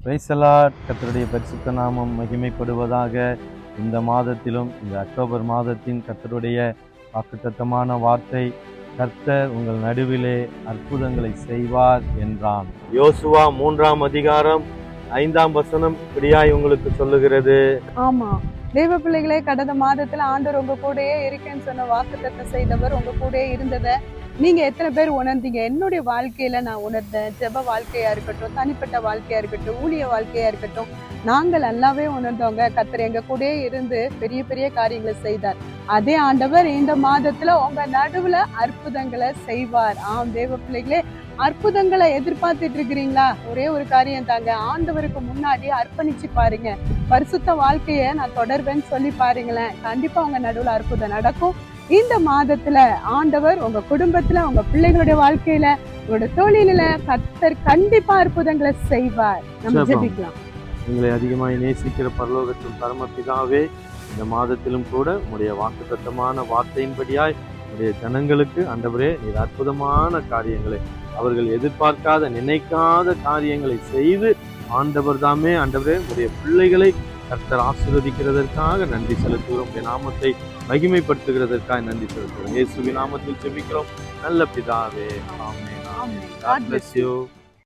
Praise the Lord. கர்த்தருடைய பரிசுத்த நாமம் மகிமைப்படுவதாக. இந்த மாதத்திலும், இந்த அக்டோபர் மாதத்தின் கர்த்தருடைய வாக்குத்தத்தமான வார்த்தை, கர்த்தர் உங்கள் நடுவிலே அற்புதங்களை செய்வார் என்றான். யோசுவா 3ஆம் அதிகாரம் 5ஆம் வசனம் இப்படியாய் உங்களுக்கு சொல்லுகிறது. ஆமா, தேவ பிள்ளைகளே, கடந்த மாதத்துல ஆண்டவர் உங்க கூடயே இருக்கேன்னு சொன்ன வாக்குத்தத்தம் செய்தவர் உங்க கூடயே இருந்ததை நீங்க எத்தனை பேர் உணர்ந்தீங்க? என்னுடைய வாழ்க்கையில நான் உணர்ந்தேன். ஜெப வாழ்க்கையா இருக்கட்டும், தனிப்பட்ட வாழ்க்கையா இருக்கட்டும், ஊழிய வாழ்க்கையா இருக்கட்டும், நாங்கள் நல்லாவே உணர்ந்தவங்க. கர்த்தர் எங்க கூடயே இருந்து பெரிய பெரிய காரியங்களை செய்தார். அதே ஆண்டவர் இந்த மாதத்துல உங்க நடுவுல அற்புதங்களை செய்வார். ஆம் தேவ பிள்ளைகளே, அற்புதங்களை எதிர்பார்த்துட்டு இருக்கிறீங்களா? ஒரே ஒரு காரியம் தாங்க, ஆண்டவருக்கு முன்னாடி அர்ப்பணிச்சு பாருங்க. பரிசுத்த வாழ்க்கைய நான் தொடர்வேன்னு சொல்லி பாருங்களேன், கண்டிப்பா உங்க நடுவுல அற்புதம் நடக்கும். இந்த மாதத்துல ஆண்டவர் உங்க குடும்பத்துல, உங்க பிள்ளைகளுடைய வாழ்க்கையில, உங்களோட தொழில கர்த்தர் கண்டிப்பா அற்புதங்களை செய்வார். நம்ம ஜெபிக்கலாம். உங்களை அதிகமாய் நேசிக்கிற பரலோகத்தின் பரமபிதாவே, இந்த மாதத்திலும் கூட உங்களுடைய வாக்குத்தத்தமான வார்த்தையின்படியாய் உங்களுடைய ஜனங்களுக்கு ஆண்டவரே நீர் அற்புதமான காரியங்களை, அவர்கள் எதிர்பார்க்காத நினைக்காத காரியங்களை செய்து ஆண்டவர் தாமே ஆண்டவரே உங்களுடைய பிள்ளைகளை கர்த்தர் ஆசீர்வதிக்கிறதற்காக நன்றி செலுத்துகிறோம். உங்களுடைய நாமத்தை மகிமைப்படுத்துகிறதற்காக நன்றி செலுத்துகிறோம். இயேசுவின் நாமத்தில் ஜெபிக்கிறோம் நல்ல பிதாவே. ஆமென். ஆமென். God bless you.